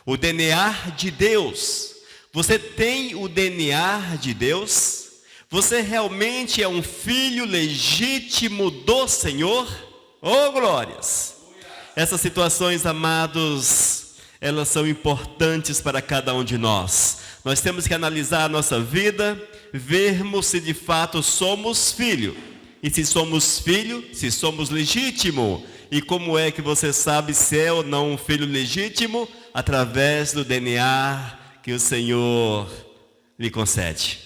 O DNA de Deus. Você tem o DNA de Deus? Você realmente é um filho legítimo do Senhor? Oh, glórias! Essas situações, amados, elas são importantes para cada um de nós. Nós temos que analisar a nossa vida, vermos se de fato somos filho. E se somos filho, se somos legítimo. E como é que você sabe se é ou não um filho legítimo? Através do DNA que o Senhor lhe concede.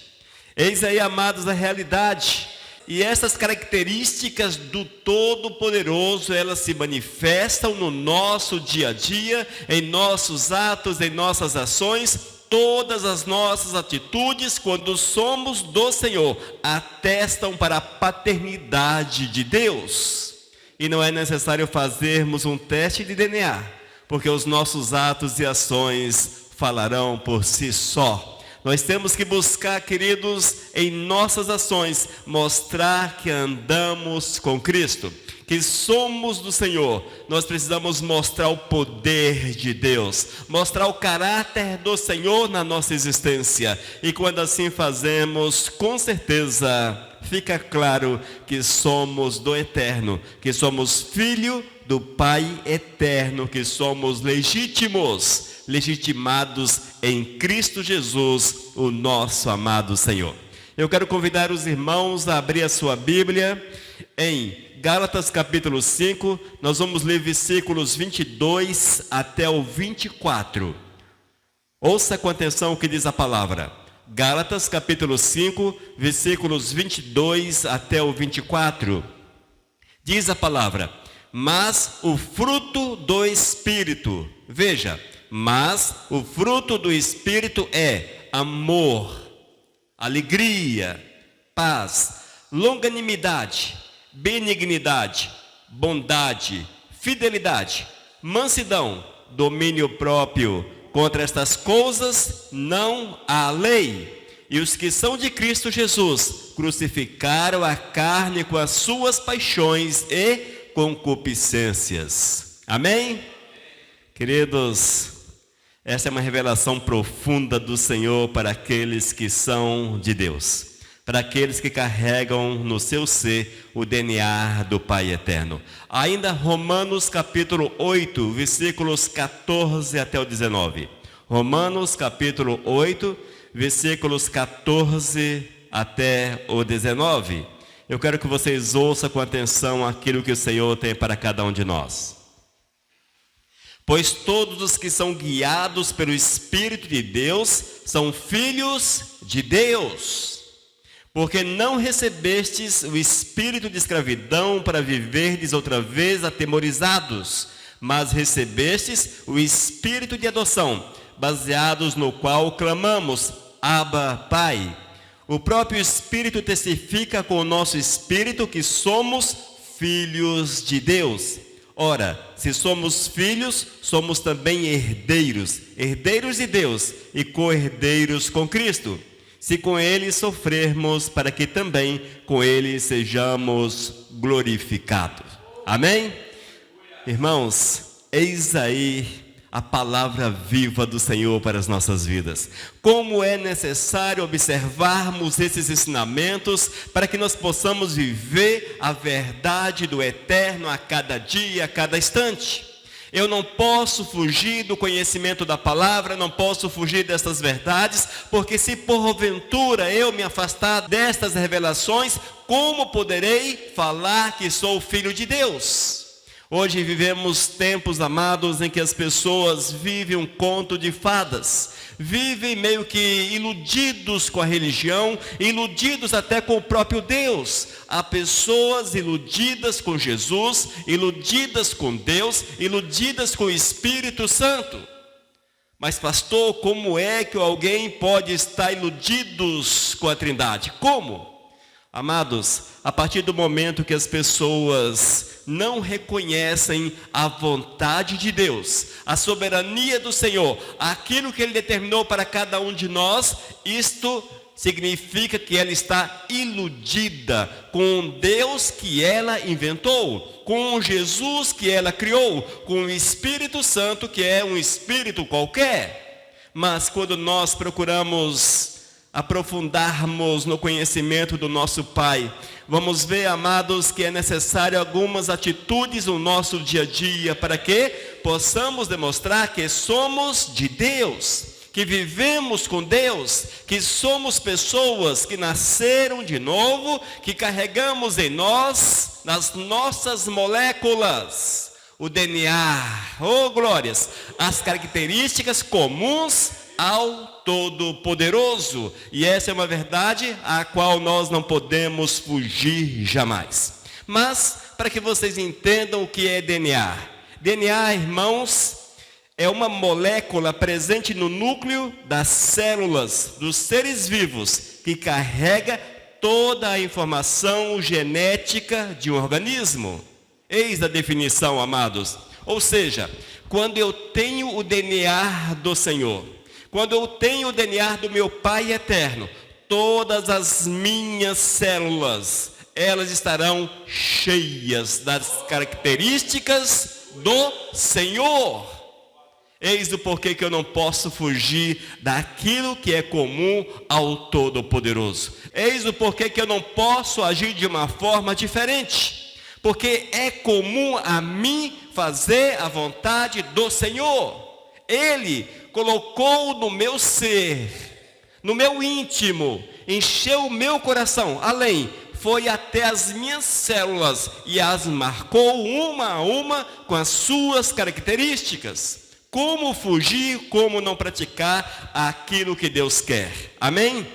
Eis aí, amados, a realidade. E essas características do Todo-Poderoso, elas se manifestam no nosso dia a dia, em nossos atos, em nossas ações. Todas as nossas atitudes, quando somos do Senhor, atestam para a paternidade de Deus. E não é necessário fazermos um teste de DNA, porque os nossos atos e ações falarão por si só. Nós temos que buscar, queridos, em nossas ações, mostrar que andamos com Cristo, que somos do Senhor. Nós precisamos mostrar o poder de Deus, mostrar o caráter do Senhor na nossa existência. E quando assim fazemos, com certeza, fica claro que somos do Eterno, que somos filho do Pai Eterno, que somos legítimos, legitimados em Cristo Jesus, o nosso amado Senhor. Eu quero convidar os irmãos a abrir a sua Bíblia em Gálatas capítulo 5, nós vamos ler versículos 22 até o 24. Ouça com atenção o que diz a palavra. Gálatas capítulo 5, versículos 22 até o 24. Diz a palavra: mas o fruto do Espírito, veja, mas o fruto do Espírito é amor, alegria, paz, longanimidade, benignidade, bondade, fidelidade, mansidão, domínio próprio. Contra estas coisas não há lei. E os que são de Cristo Jesus crucificaram a carne com as suas paixões e concupiscências. Amém? Queridos, essa é uma revelação profunda do Senhor para aqueles que são de Deus, para aqueles que carregam no seu ser o DNA do Pai Eterno. Ainda Romanos capítulo 8, versículos 14 até o 19. Romanos capítulo 8, versículos 14 até o 19. Eu quero que vocês ouçam com atenção aquilo que o Senhor tem para cada um de nós. Pois todos os que são guiados pelo Espírito de Deus são filhos de Deus. Porque não recebestes o espírito de escravidão para viverdes outra vez atemorizados, mas recebestes o espírito de adoção, baseados no qual clamamos, Abba, Pai. O próprio Espírito testifica com o nosso espírito que somos filhos de Deus. Ora, se somos filhos, somos também herdeiros, herdeiros de Deus e co-herdeiros com Cristo. Se com ele sofrermos, para que também com ele sejamos glorificados. Amém? Irmãos, eis aí a palavra viva do Senhor para as nossas vidas. Como é necessário observarmos esses ensinamentos para que nós possamos viver a verdade do Eterno a cada dia, a cada instante. Eu não posso fugir do conhecimento da palavra, não posso fugir destas verdades, porque se porventura eu me afastar destas revelações, como poderei falar que sou filho de Deus? Hoje vivemos tempos, amados, em que as pessoas vivem um conto de fadas, vivem meio que iludidos com a religião, iludidos até com o próprio Deus. Há pessoas iludidas com Jesus, iludidas com Deus, iludidas com o Espírito Santo. Mas pastor, como é que alguém pode estar iludidos com a Trindade? Como? Amados, a partir do momento que as pessoas não reconhecem a vontade de Deus, a soberania do Senhor, aquilo que Ele determinou para cada um de nós, isto significa que ela está iludida com o Deus que ela inventou, com Jesus que ela criou, com o Espírito Santo que é um espírito qualquer. Mas quando nós procuramos aprofundarmos no conhecimento do nosso Pai, vamos ver, amados, que é necessário algumas atitudes no nosso dia a dia para que possamos demonstrar que somos de Deus, que vivemos com Deus, que somos pessoas que nasceram de novo, que carregamos em nós, nas nossas moléculas, o DNA, oh glórias, as características comuns ao Todo-Poderoso. E essa é uma verdade a qual nós não podemos fugir jamais. Mas, para que vocês entendam o que é DNA. DNA, irmãos, é uma molécula presente no núcleo das células dos seres vivos, que carrega toda a informação genética de um organismo. Eis a definição, amados. Ou seja, quando eu tenho o DNA do Senhor, quando eu tenho o DNA do meu Pai eterno, todas as minhas células, elas estarão cheias das características do Senhor. Eis o porquê que eu não posso fugir daquilo que é comum ao Todo-Poderoso. Eis o porquê que eu não posso agir de uma forma diferente. Porque é comum a mim fazer a vontade do Senhor. Ele colocou no meu ser, no meu íntimo, encheu o meu coração, além, foi até as minhas células e as marcou uma a uma com as suas características. Como fugir, como não praticar aquilo que Deus quer? Amém?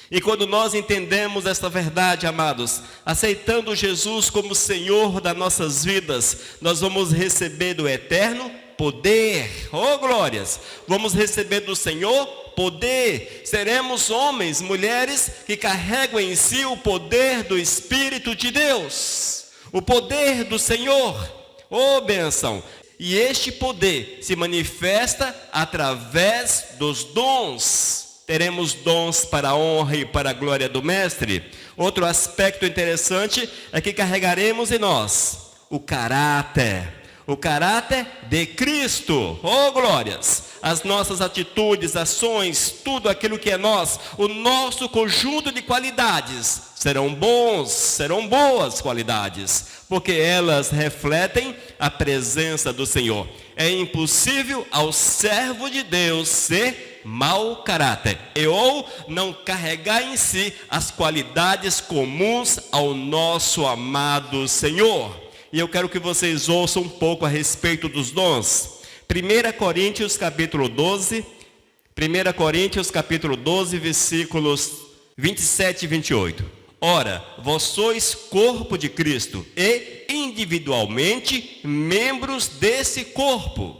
E quando nós entendemos esta verdade, amados, aceitando Jesus como Senhor das nossas vidas, nós vamos receber do eterno poder, oh glórias, vamos receber do Senhor poder, seremos homens, mulheres que carregam em si o poder do Espírito de Deus, o poder do Senhor, oh bênção, e este poder se manifesta através dos dons. Teremos dons para a honra e para a glória do Mestre. Outro aspecto interessante é que carregaremos em nós o caráter de Cristo. Oh glórias! As nossas atitudes, ações, tudo aquilo que é nós, o nosso conjunto de qualidades, serão boas qualidades, porque elas refletem a presença do Senhor. É impossível ao servo de Deus ser mau caráter, ou não carregar em si as qualidades comuns ao nosso amado Senhor. E eu quero que vocês ouçam um pouco a respeito dos dons. 1 Coríntios capítulo 12, versículos 27 e 28. Ora, vós sois corpo de Cristo e individualmente membros desse corpo.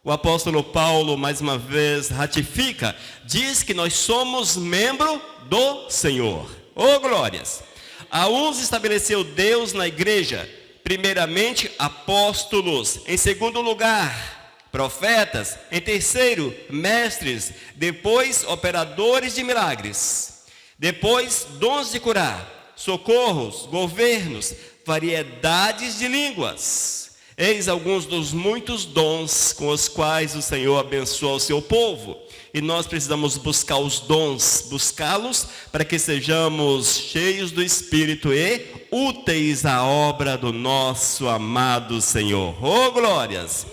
O apóstolo Paulo, mais uma vez, ratifica, diz que nós somos membro do Senhor. Oh glórias! A uns estabeleceu Deus na igreja, primeiramente apóstolos, em segundo lugar profetas, em terceiro mestres, depois operadores de milagres, depois dons de curar, socorros, governos, variedades de línguas. Eis alguns dos muitos dons com os quais o Senhor abençoa o seu povo. E nós precisamos buscar os dons, buscá-los para que sejamos cheios do Espírito e úteis à obra do nosso amado Senhor. Oh glórias!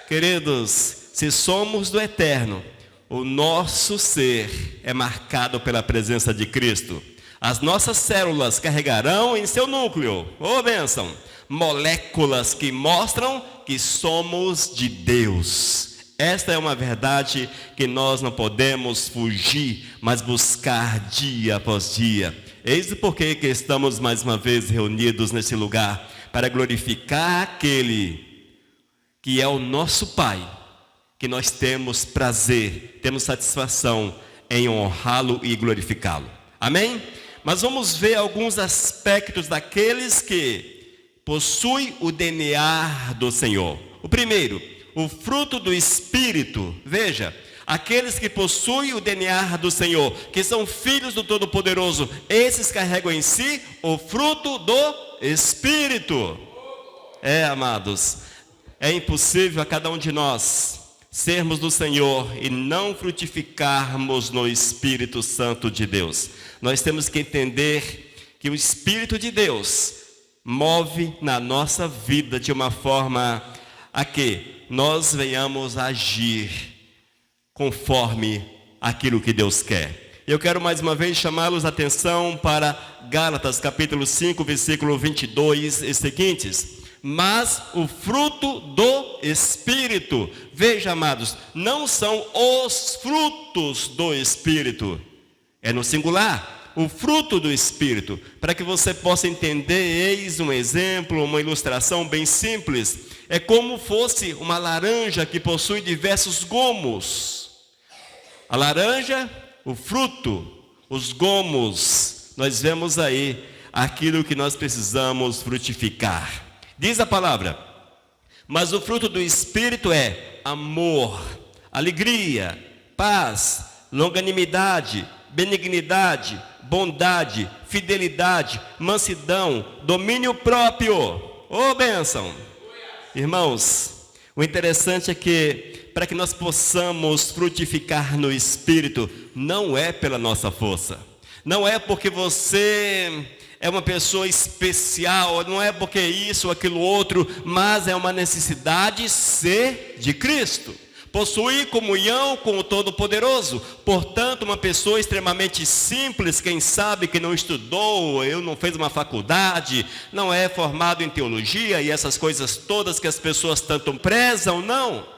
Queridos, se somos do eterno, o nosso ser é marcado pela presença de Cristo. As nossas células carregarão em seu núcleo, oh bênção, moléculas que mostram que somos de Deus. Esta é uma verdade que nós não podemos fugir, mas buscar dia após dia. Eis o porquê que estamos mais uma vez reunidos nesse lugar, para glorificar aquele que é o nosso Pai, que nós temos prazer, temos satisfação em honrá-lo e glorificá-lo. Amém? Mas vamos ver alguns aspectos daqueles que possuem o DNA do Senhor. O primeiro, o fruto do Espírito. Veja, Aqueles que possuem o DNA do Senhor, que são filhos do Todo-Poderoso, esses carregam em si o fruto do Espírito. Amados, é impossível a cada um de nós sermos do Senhor e não frutificarmos no Espírito Santo de Deus. Nós temos que entender que o Espírito de Deus move na nossa vida de uma forma a que nós venhamos a agir conforme aquilo que Deus quer. Eu quero mais uma vez chamá-los a atenção para Gálatas capítulo 5, versículo 22 e seguintes. Mas o fruto do Espírito, veja, amados, não são os frutos do Espírito, é no singular, o fruto do Espírito. Para que você possa entender, eis um exemplo, uma ilustração bem simples. É como fosse uma laranja que possui diversos gomos. A laranja, o fruto, os gomos, nós vemos aí aquilo que nós precisamos frutificar. Diz a palavra, mas o fruto do Espírito é amor, alegria, paz, longanimidade, benignidade, bondade, fidelidade, mansidão, domínio próprio. Bênção! Irmãos, o interessante é que para que nós possamos frutificar no Espírito, não é pela nossa força, não é porque você é uma pessoa especial, não é porque isso ou aquilo outro, mas é uma necessidade ser de Cristo, possuir comunhão com o Todo-Poderoso. Portanto, uma pessoa extremamente simples, quem sabe que não estudou, não fez uma faculdade, não é formado em teologia e essas coisas todas que as pessoas tanto prezam, não.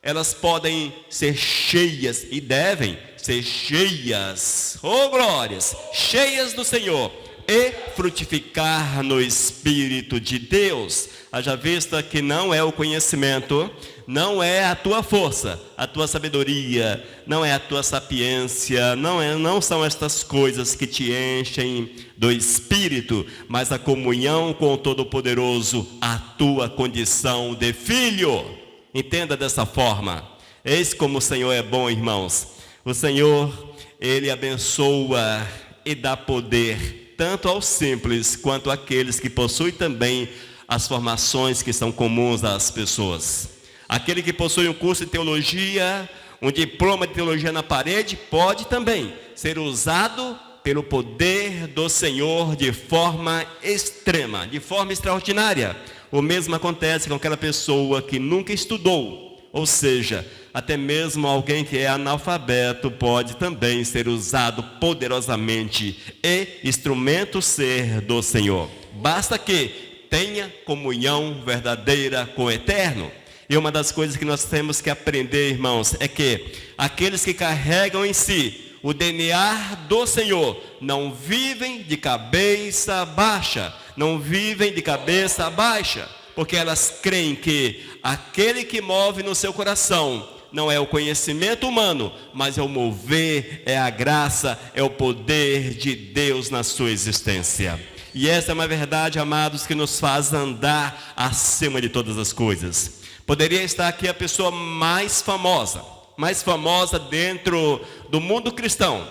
Elas podem ser cheias e devem ser cheias, glórias, cheias do Senhor e frutificar no Espírito de Deus. Haja vista que não é o conhecimento, não é a tua força, a tua sabedoria, não é a tua sapiência, não são estas coisas que te enchem do Espírito, mas a comunhão com o Todo-Poderoso, a tua condição de filho. Entenda dessa forma. Eis como o Senhor é bom, irmãos. O Senhor, Ele abençoa e dá poder tanto aos simples quanto àqueles que possuem também as formações que são comuns às pessoas. Aquele que possui um curso de teologia, um diploma de teologia na parede, pode também ser usado pelo poder do Senhor de forma extrema, de forma extraordinária. O mesmo acontece com aquela pessoa que nunca estudou, ou seja, até mesmo alguém que é analfabeto pode também ser usado poderosamente e instrumento ser do Senhor. Basta que tenha comunhão verdadeira com o Eterno. E uma das coisas que nós temos que aprender, irmãos, é que aqueles que carregam em si o DNA do Senhor não vivem de cabeça baixa, não vivem de cabeça baixa, porque elas creem que aquele que move no seu coração não é o conhecimento humano, mas é o mover, é a graça, é o poder de Deus na sua existência. E essa é uma verdade, amados, que nos faz andar acima de todas as coisas. Poderia estar aqui a pessoa mais famosa dentro do mundo cristão.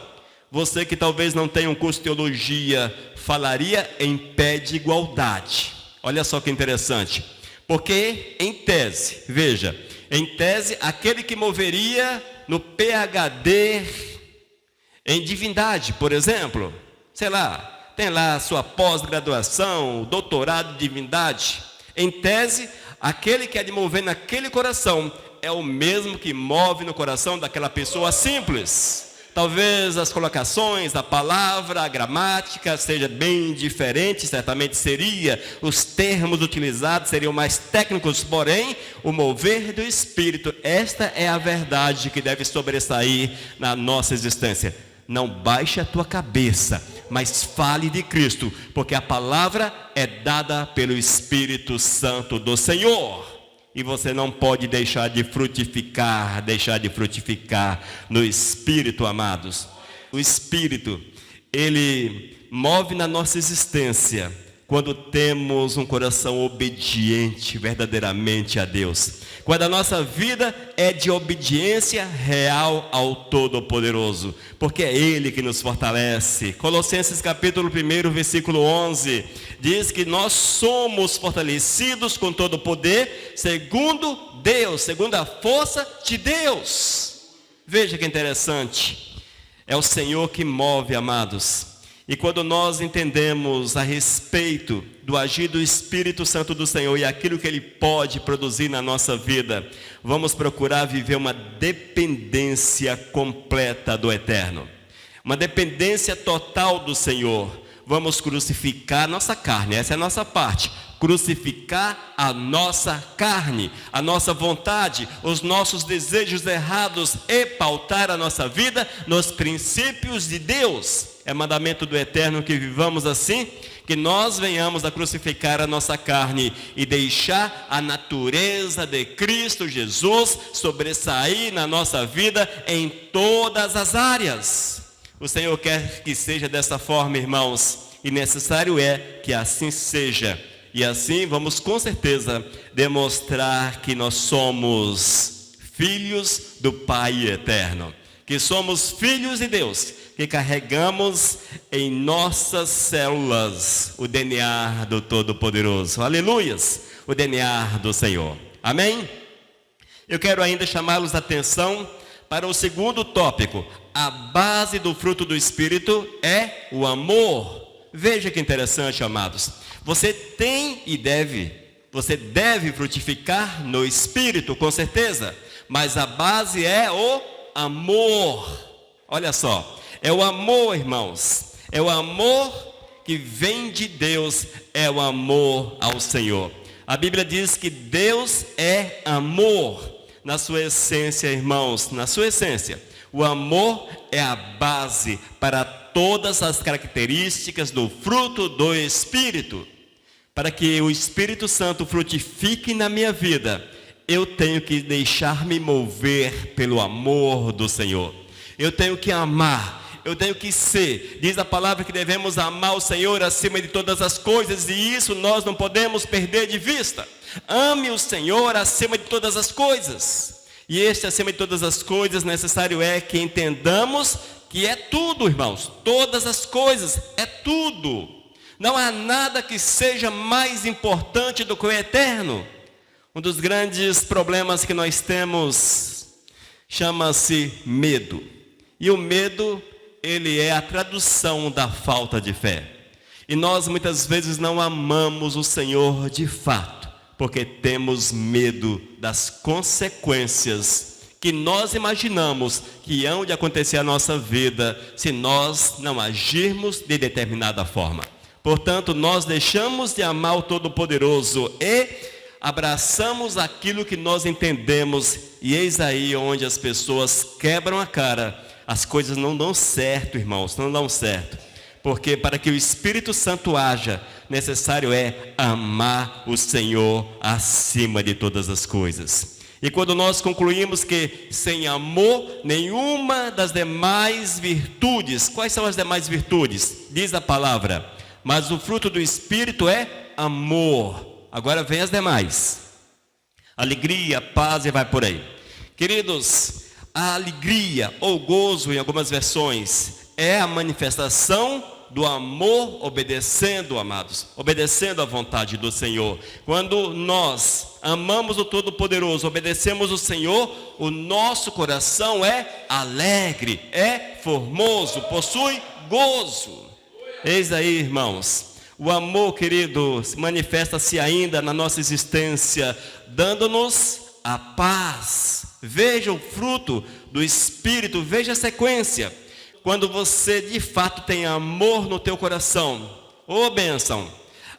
Você que talvez não tenha um curso de teologia, falaria em pé de igualdade. Olha só que interessante. Porque em tese, veja, em tese, aquele que moveria no PhD em divindade, por exemplo, sei lá, tem lá a sua pós-graduação, doutorado em divindade. Em tese, aquele que é de mover naquele coração é o mesmo que move no coração daquela pessoa simples. Talvez as colocações, a palavra, a gramática seja bem diferente, certamente seria, os termos utilizados seriam mais técnicos, porém, o mover do Espírito, esta é a verdade que deve sobressair na nossa existência. Não baixe a tua cabeça, mas fale de Cristo, porque a palavra é dada pelo Espírito Santo do Senhor. E você não pode deixar de frutificar no Espírito, amados. O Espírito, ele move na nossa existência quando temos um coração obediente verdadeiramente a Deus. Quando a nossa vida é de obediência real ao Todo-Poderoso, porque é Ele que nos fortalece. Colossenses capítulo 1, versículo 11, diz que nós somos fortalecidos com todo o poder, segundo Deus, segundo a força de Deus. Veja que interessante, é o Senhor que move, amados. E quando nós entendemos a respeito do agir do Espírito Santo do Senhor e aquilo que Ele pode produzir na nossa vida, vamos procurar viver uma dependência completa do Eterno. Uma dependência total do Senhor. Vamos crucificar a nossa carne, essa é a nossa parte. Crucificar a nossa carne, a nossa vontade, os nossos desejos errados e pautar a nossa vida nos princípios de Deus. É mandamento do Eterno que vivamos assim, que nós venhamos a crucificar a nossa carne e deixar a natureza de Cristo Jesus sobressair na nossa vida em todas as áreas. O Senhor quer que seja dessa forma, irmãos, e necessário é que assim seja. E assim vamos com certeza demonstrar que nós somos filhos do Pai Eterno, que somos filhos de Deus, que carregamos em nossas células o DNA do Todo-Poderoso. Aleluias! O DNA do Senhor. Amém? Eu quero ainda chamá-los a atenção para o segundo tópico. A base do fruto do Espírito é o amor. Veja que interessante, amados. Você deve frutificar no Espírito, com certeza. Mas a base é o amor. Olha só. É o amor, irmãos. É o amor que vem de Deus. É o amor ao Senhor. A Bíblia diz que Deus é amor. Na sua essência, irmãos, na sua essência. O amor é a base para todas as características do fruto do Espírito. Para que o Espírito Santo frutifique na minha vida, eu tenho que deixar-me mover pelo amor do Senhor. Eu tenho que amar, eu tenho que ser. Diz a palavra que devemos amar o Senhor acima de todas as coisas, e isso nós não podemos perder de vista. Ame o Senhor acima de todas as coisas. E este acima de todas as coisas necessário é que entendamos que é tudo, irmãos. Todas as coisas, é tudo. Não há nada que seja mais importante do que o eterno. Um dos grandes problemas que nós temos chama-se medo. E o medo, ele é a tradução da falta de fé. E nós muitas vezes não amamos o Senhor de fato, porque temos medo das consequências que nós imaginamos que hão de acontecer à nossa vida se nós não agirmos de determinada forma. Portanto, nós deixamos de amar o Todo-Poderoso e abraçamos aquilo que nós entendemos. E eis aí onde as pessoas quebram a cara. As coisas não dão certo, irmãos, não dão certo. Porque para que o Espírito Santo haja, necessário é amar o Senhor acima de todas as coisas. E quando nós concluímos que sem amor, nenhuma das demais virtudes, quais são as demais virtudes? Diz a palavra, mas o fruto do Espírito é amor. Agora vem as demais. Alegria, paz e vai por aí. Queridos, a alegria ou gozo em algumas versões é a manifestação do amor obedecendo, amados, obedecendo à vontade do Senhor. Quando nós amamos o Todo-Poderoso, obedecemos o Senhor, o nosso coração é alegre, é formoso, possui gozo. Eis aí, irmãos, o amor, querido, manifesta-se ainda na nossa existência, dando-nos a paz. Veja o fruto do Espírito, veja a sequência. Quando você de fato tem amor no teu coração, ô bênção,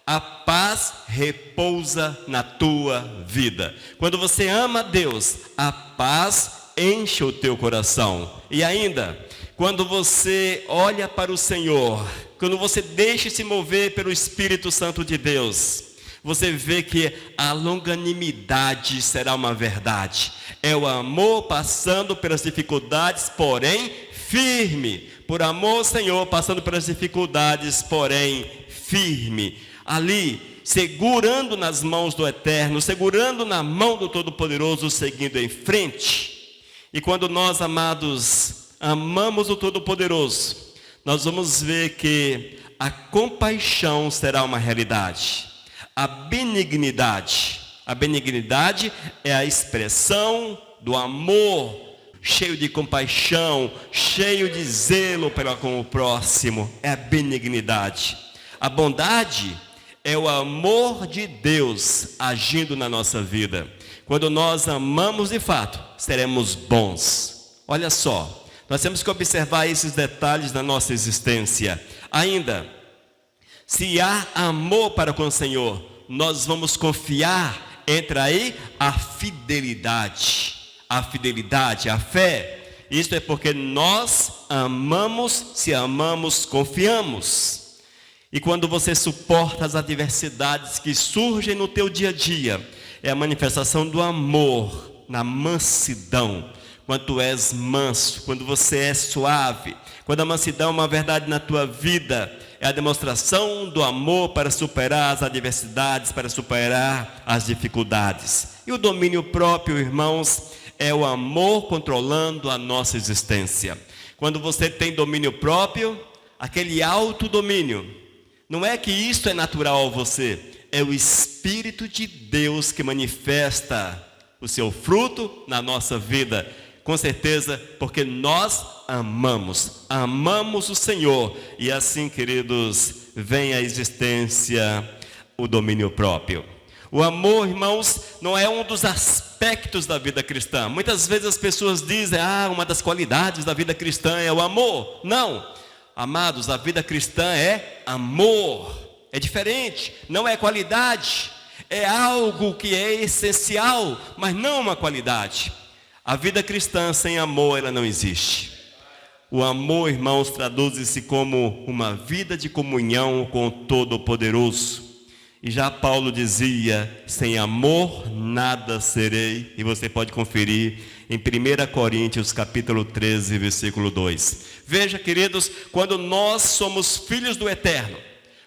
a paz repousa na tua vida. Quando você ama a Deus, a paz enche o teu coração. E ainda, quando você olha para o Senhor, quando você deixa se mover pelo Espírito Santo de Deus, você vê que a longanimidade será uma verdade. É o amor passando pelas dificuldades, porém firme. Por amor ao Senhor, passando pelas dificuldades, porém firme. ali, segurando nas mãos do Eterno, segurando na mão do Todo-Poderoso, seguindo em frente. E quando nós, amados, amamos o Todo-Poderoso, nós vamos ver que a compaixão será uma realidade. A benignidade é a expressão do amor, cheio de compaixão, cheio de zelo com o próximo, é a benignidade. A bondade é o amor de Deus agindo na nossa vida. Quando nós amamos de fato, seremos bons. Olha só, nós temos que observar esses detalhes na nossa existência. Ainda, se há amor para com o Senhor, nós vamos confiar, entra aí a fidelidade. A fidelidade, a fé. Isto é porque nós amamos, se amamos, confiamos. E quando você suporta as adversidades que surgem no teu dia a dia, é a manifestação do amor na mansidão. Quando tu és manso, quando você é suave, quando a mansidão é uma verdade na tua vida, é a demonstração do amor para superar as adversidades, para superar as dificuldades. E o domínio próprio, irmãos, é o amor controlando a nossa existência. Quando você tem domínio próprio, aquele autodomínio, não é que isto é natural a você, é o Espírito de Deus que manifesta o seu fruto na nossa vida. Com certeza, porque nós amamos o Senhor. E assim, queridos, vem à existência o domínio próprio. O amor, irmãos, não é um dos aspectos da vida cristã. Muitas vezes as pessoas dizem, uma das qualidades da vida cristã é o amor. Não, amados, a vida cristã é amor. É diferente, não é qualidade. É algo que é essencial, mas não uma qualidade. A vida cristã sem amor, ela não existe. O amor, irmãos, traduz-se como uma vida de comunhão com o Todo-Poderoso. E já Paulo dizia, sem amor nada serei. E você pode conferir em 1 Coríntios capítulo 13, versículo 2. Veja, queridos, quando nós somos filhos do Eterno,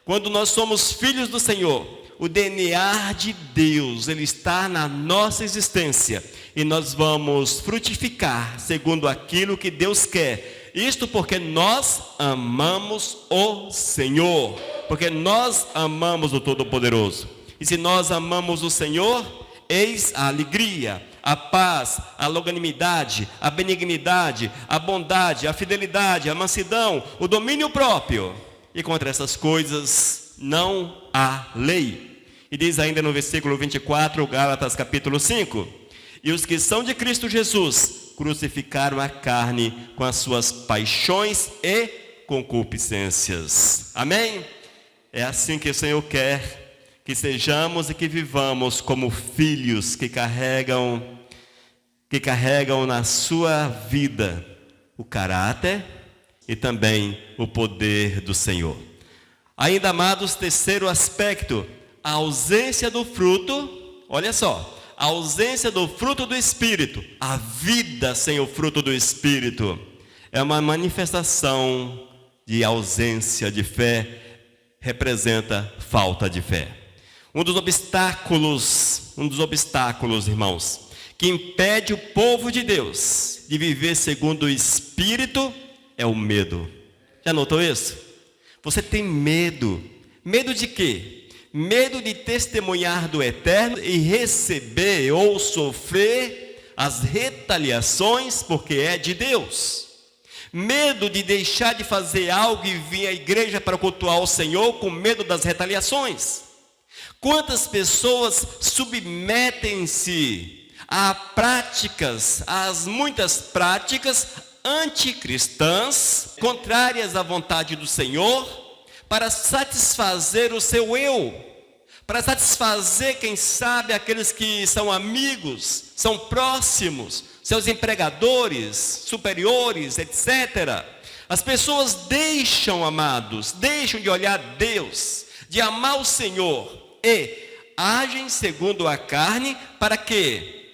quando nós somos filhos do Senhor, o DNA de Deus, ele está na nossa existência. E nós vamos frutificar segundo aquilo que Deus quer. Isto porque nós amamos o Senhor. Porque nós amamos o Todo-Poderoso. E se nós amamos o Senhor, eis a alegria, a paz, a longanimidade, a benignidade, a bondade, a fidelidade, a mansidão, o domínio próprio. E contra essas coisas não há lei. E diz ainda no versículo 24, Gálatas capítulo 5. E os que são de Cristo Jesus crucificaram a carne com as suas paixões e concupiscências. Amém? É assim que o Senhor quer que sejamos e que vivamos como filhos que carregam na sua vida o caráter e também o poder do Senhor. Ainda, amados, terceiro aspecto, a ausência do fruto, olha só, a ausência do fruto do Espírito, a vida sem o fruto do Espírito, é uma manifestação de ausência de fé, representa falta de fé. Um dos obstáculos, irmãos, que impede o povo de Deus de viver segundo o Espírito é o medo. Já notou isso? Você tem medo. Medo de quê? Medo de testemunhar do Eterno e receber ou sofrer as retaliações porque é de Deus. Medo de deixar de fazer algo e vir à igreja para cultuar o Senhor com medo das retaliações. Quantas pessoas submetem-se a práticas, às muitas práticas anticristãs, contrárias à vontade do Senhor, para satisfazer o seu eu, para satisfazer, quem sabe, aqueles que são amigos, são próximos, seus empregadores, superiores, etc. As pessoas deixam, amados, deixam de olhar a Deus, de amar o Senhor e agem segundo a carne para que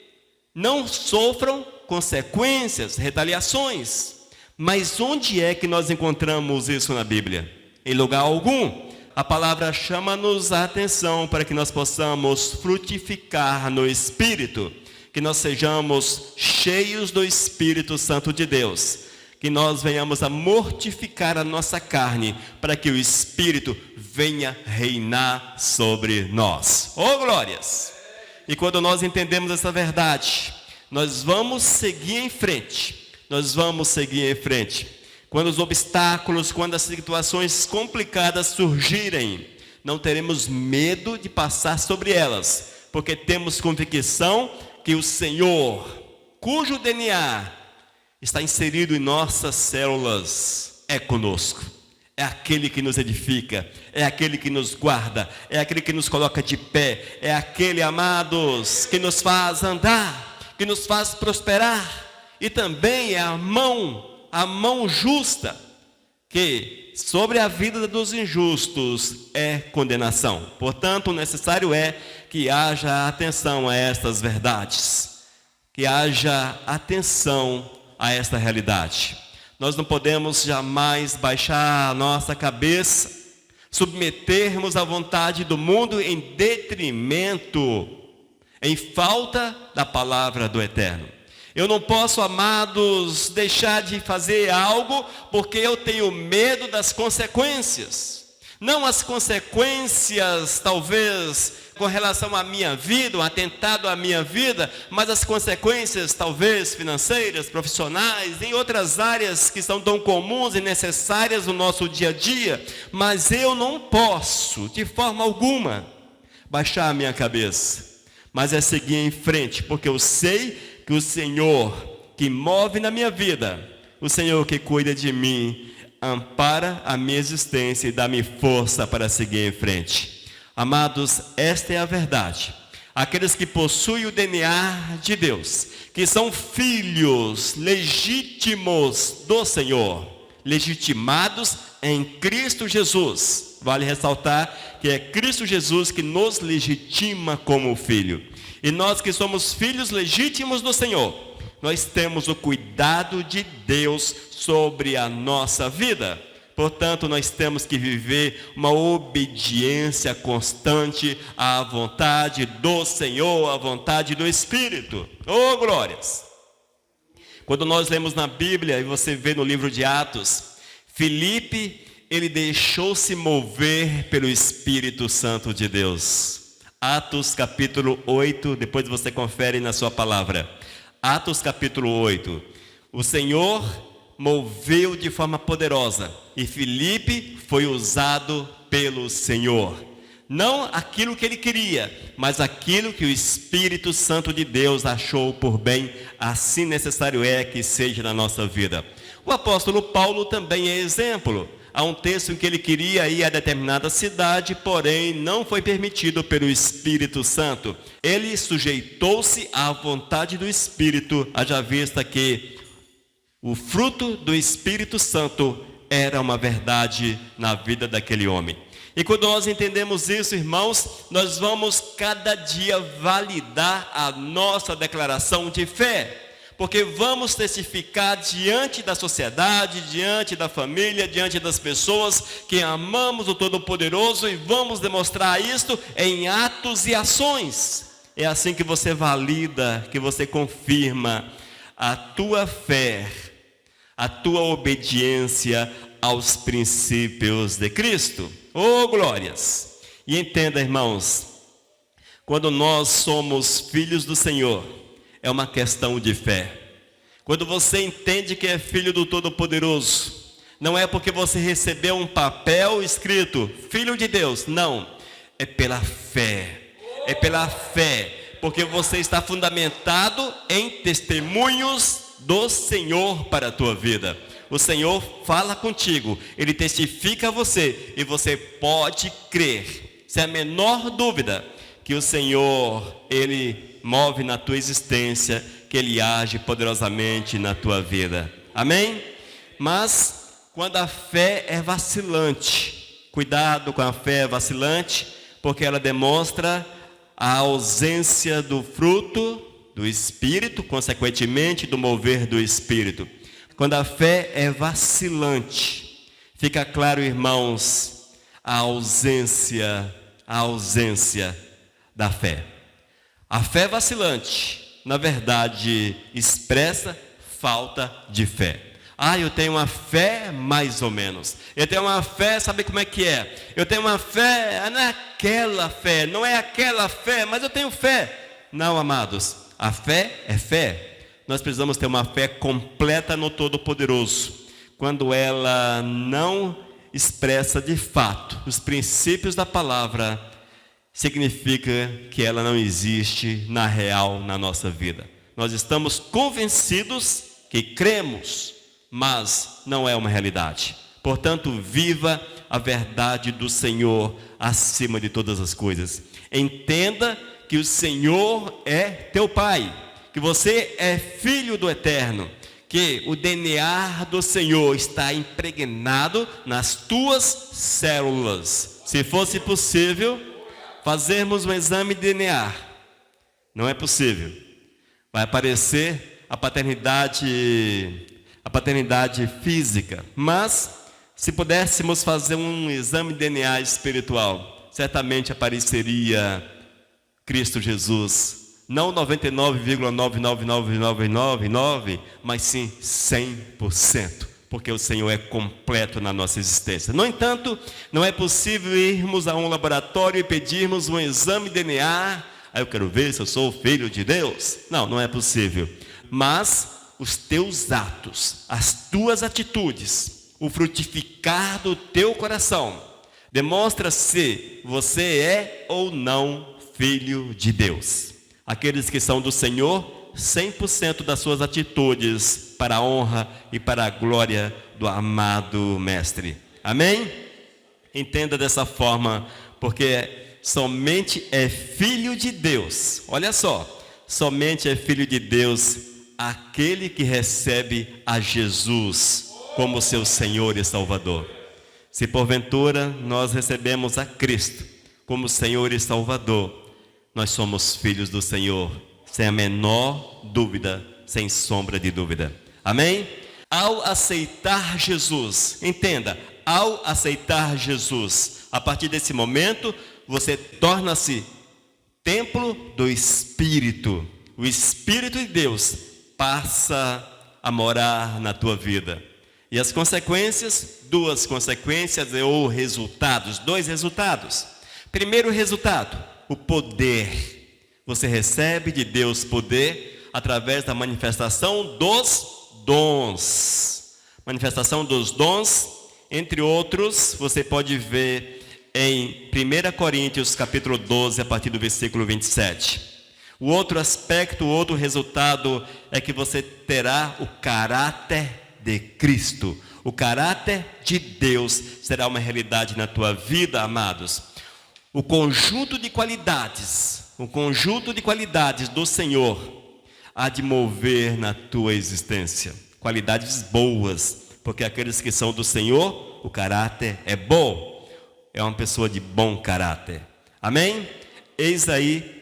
não sofram consequências, retaliações. Mas onde é que nós encontramos isso na Bíblia? Em lugar algum. a palavra chama-nos a atenção para que nós possamos frutificar no Espírito, que nós sejamos cheios do Espírito Santo de Deus, que nós venhamos a mortificar a nossa carne, para que o Espírito venha reinar sobre nós. Oh, glórias! E quando nós entendemos essa verdade, nós vamos seguir em frente. Nós vamos seguir em frente. Quando os obstáculos, quando as situações complicadas surgirem, não teremos medo de passar sobre elas, porque temos convicção que o Senhor, cujo DNA está inserido em nossas células, é conosco. É aquele que nos edifica, é aquele que nos guarda, é aquele que nos coloca de pé, é aquele, amados, que nos faz andar, que nos faz prosperar, e também é a mão justa, que sobre a vida dos injustos é condenação. Portanto, necessário é que haja atenção a estas verdades, que haja atenção a esta realidade. Nós não podemos jamais baixar a nossa cabeça, submetermos à vontade do mundo em detrimento, em falta da palavra do Eterno. Eu não posso, amados, deixar de fazer algo porque eu tenho medo das consequências. Não as consequências, talvez, com relação à minha vida, um atentado à minha vida, mas as consequências, talvez, financeiras, profissionais, em outras áreas que são tão comuns e necessárias no nosso dia a dia. Mas eu não posso, de forma alguma, baixar a minha cabeça, mas é seguir em frente, porque eu sei que o Senhor que move na minha vida, o Senhor que cuida de mim, ampara a minha existência e dá-me força para seguir em frente. Amados, esta é a verdade. Aqueles que possuem o DNA de Deus, que são filhos legítimos do Senhor, legitimados em Cristo Jesus. Vale ressaltar que é Cristo Jesus que nos legitima como filho. E nós que somos filhos legítimos do Senhor, nós temos o cuidado de Deus sobre a nossa vida. Portanto, nós temos que viver uma obediência constante à vontade do Senhor, à vontade do Espírito. Oh, glórias! Quando nós lemos na Bíblia, e você vê no livro de Atos, Filipe, ele deixou-se mover pelo Espírito Santo de Deus. Atos capítulo 8, depois você confere na sua palavra. Atos capítulo 8. O Senhor moveu de forma poderosa e Filipe foi usado pelo Senhor. Não aquilo que ele queria, mas aquilo que o Espírito Santo de Deus achou por bem, assim necessário é que seja na nossa vida. O apóstolo Paulo também é exemplo. Há um texto em que ele queria ir a determinada cidade, porém não foi permitido pelo Espírito Santo. Ele sujeitou-se à vontade do Espírito, haja vista que o fruto do Espírito Santo era uma verdade na vida daquele homem. E quando nós entendemos isso, irmãos, nós vamos cada dia validar a nossa declaração de fé. Porque vamos testificar diante da sociedade, diante da família, diante das pessoas que amamos o Todo-Poderoso e vamos demonstrar isto em atos e ações. É assim que você valida, que você confirma a tua fé, a tua obediência aos princípios de Cristo. Oh, glórias! E entenda, irmãos, quando nós somos filhos do Senhor, é uma questão de fé. Quando você entende que é filho do Todo-Poderoso, não é porque você recebeu um papel escrito, filho de Deus, não. É pela fé. É pela fé. Porque você está fundamentado em testemunhos do Senhor para a tua vida. O Senhor fala contigo, Ele testifica a você, e você pode crer, sem a menor dúvida, que o Senhor, Ele move na tua existência, que Ele age poderosamente na tua vida. Amém? Mas, quando a fé é vacilante, cuidado com a fé vacilante, porque ela demonstra a ausência do fruto do Espírito, consequentemente do mover do Espírito. Quando a fé é vacilante, fica claro, irmãos, a ausência da fé. A fé vacilante, na verdade, expressa falta de fé. Eu tenho uma fé mais ou menos. Eu tenho uma fé, sabe como é que é? Eu tenho uma fé, não é aquela fé, não é aquela fé, mas eu tenho fé. Não, amados, a fé é fé. Nós precisamos ter uma fé completa no Todo-Poderoso. Quando ela não expressa de fato os princípios da palavra, significa que ela não existe na real na nossa vida. Nós estamos convencidos que cremos, mas não é uma realidade. Portanto, viva a verdade do Senhor acima de todas as coisas. Entenda que o Senhor é teu Pai, que você é filho do Eterno, que o DNA do Senhor está impregnado nas tuas células. Se fosse possível fazermos um exame de DNA, não é possível. Vai aparecer a paternidade física, mas se pudéssemos fazer um exame de DNA espiritual, certamente apareceria Cristo Jesus. Não 99,99999, mas sim 100%, porque o Senhor é completo na nossa existência. No entanto, não é possível irmos a um laboratório e pedirmos um exame de DNA. Eu quero ver se eu sou filho de Deus. Não é possível. Mas os teus atos, as tuas atitudes, o frutificar do teu coração, demonstra se você é ou não filho de Deus. Aqueles que são do Senhor, 100% das suas atitudes para a honra e para a glória do amado Mestre. Amém? Entenda dessa forma, porque somente é filho de Deus. Olha só, somente é filho de Deus aquele que recebe a Jesus como seu Senhor e Salvador. Se porventura nós recebemos a Cristo como Senhor e Salvador, nós somos filhos do Senhor, sem a menor dúvida, sem sombra de dúvida. Amém? Ao aceitar Jesus, entenda, ao aceitar Jesus, a partir desse momento, você torna-se templo do Espírito. O Espírito de Deus passa a morar na tua vida. E as consequências, duas consequências ou resultados, dois resultados. Primeiro resultado, o poder. Você recebe de Deus poder através da manifestação dos dons. Manifestação dos dons, entre outros, você pode ver em 1 Coríntios capítulo 12, a partir do versículo 27. O outro aspecto, o outro resultado é que você terá o caráter de Cristo. O caráter de Deus será uma realidade na tua vida, amados. O conjunto de qualidades do Senhor há de mover na tua existência. Qualidades boas, porque aqueles que são do Senhor, o caráter é bom. É uma pessoa de bom caráter. Amém? Eis aí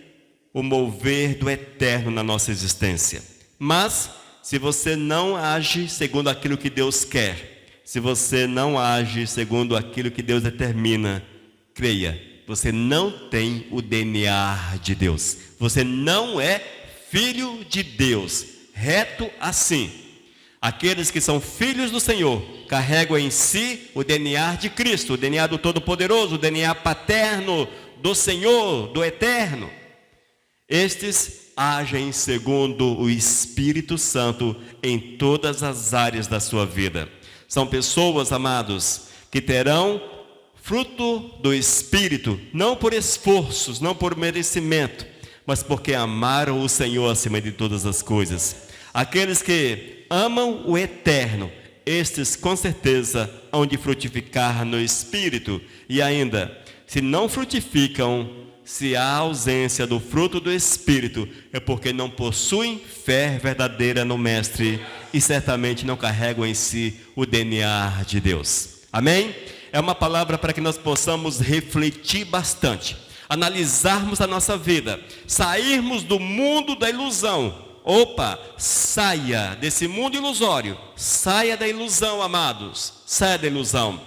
o mover do Eterno na nossa existência. Mas, se você não age segundo aquilo que Deus quer, se você não age segundo aquilo que Deus determina, creia, você não tem o DNA de Deus. Você não é filho de Deus. Reto assim. Aqueles que são filhos do Senhor carregam em si o DNA de Cristo, o DNA do Todo-Poderoso, o DNA paterno do Senhor, do Eterno. Estes agem segundo o Espírito Santo em todas as áreas da sua vida. São pessoas, amados, que terão fruto do Espírito, não por esforços, não por merecimento, mas porque amaram o Senhor acima de todas as coisas. Aqueles que amam o Eterno, estes com certeza hão de frutificar no Espírito. E ainda, se não frutificam, se há ausência do fruto do Espírito, é porque não possuem fé verdadeira no Mestre e certamente não carregam em si o DNA de Deus. Amém? É uma palavra para que nós possamos refletir bastante, analisarmos a nossa vida, sairmos do mundo da ilusão. Saia desse mundo ilusório, saia da ilusão, amados, saia da ilusão.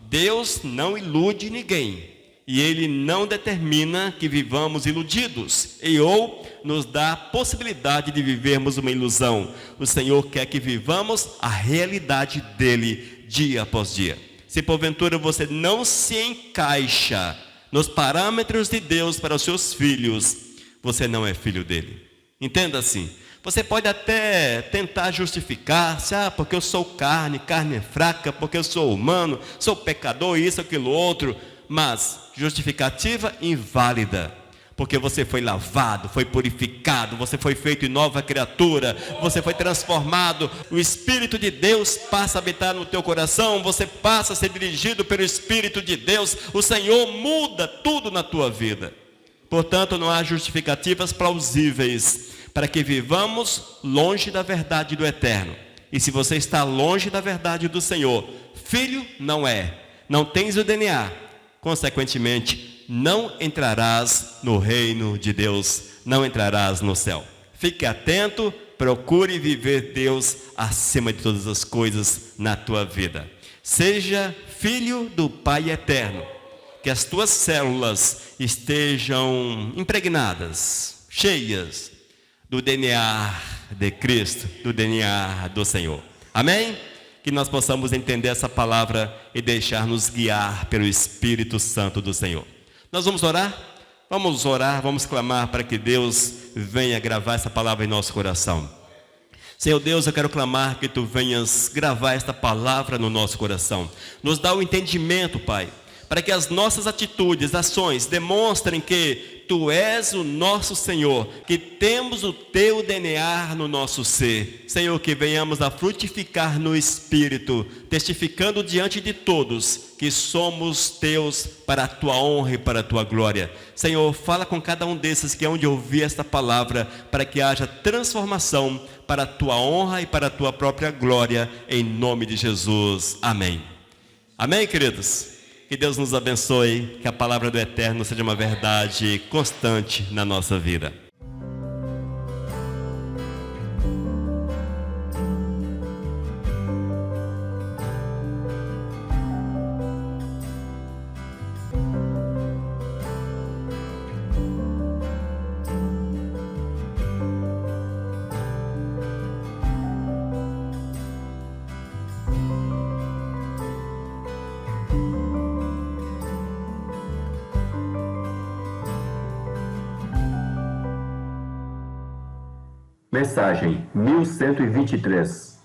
Deus não ilude ninguém. E Ele não determina que vivamos iludidos ou nos dá a possibilidade de vivermos uma ilusão. O Senhor quer que vivamos a realidade dEle dia após dia. Se porventura você não se encaixa nos parâmetros de Deus para os seus filhos, você não é filho dEle. Entenda assim. Você pode até tentar justificar-se, porque eu sou carne é fraca, porque eu sou humano, sou pecador, isso, aquilo, outro. Mas justificativa inválida, porque você foi lavado, foi purificado, você foi feito em nova criatura, você foi transformado, o Espírito de Deus passa a habitar no teu coração, você passa a ser dirigido pelo Espírito de Deus, o Senhor muda tudo na tua vida. Portanto, não há justificativas plausíveis para que vivamos longe da verdade do eterno. E se você está longe da verdade do Senhor, filho não tens o DNA, consequentemente, não entrarás no reino de Deus, não entrarás no céu. Fique atento, procure viver Deus acima de todas as coisas na tua vida. Seja filho do Pai eterno, que as tuas células estejam impregnadas, cheias do DNA de Cristo, do DNA do Senhor. Amém? Que nós possamos entender essa palavra e deixar-nos guiar pelo Espírito Santo do Senhor. Nós vamos orar? Vamos orar, vamos clamar para que Deus venha gravar essa palavra em nosso coração. Senhor Deus, eu quero clamar que Tu venhas gravar esta palavra no nosso coração. Nos dá o entendimento, Pai, para que as nossas atitudes, ações, demonstrem que Tu és o nosso Senhor, que temos o Teu DNA no nosso ser. Senhor, que venhamos a frutificar no Espírito, testificando diante de todos que somos Teus para a Tua honra e para a Tua glória. Senhor, fala com cada um desses que hão de ouvir esta palavra, para que haja transformação para a Tua honra e para a Tua própria glória, em nome de Jesus. Amém. Amém, queridos? Que Deus nos abençoe, que a palavra do Eterno seja uma verdade constante na nossa vida. Mensagem 1123.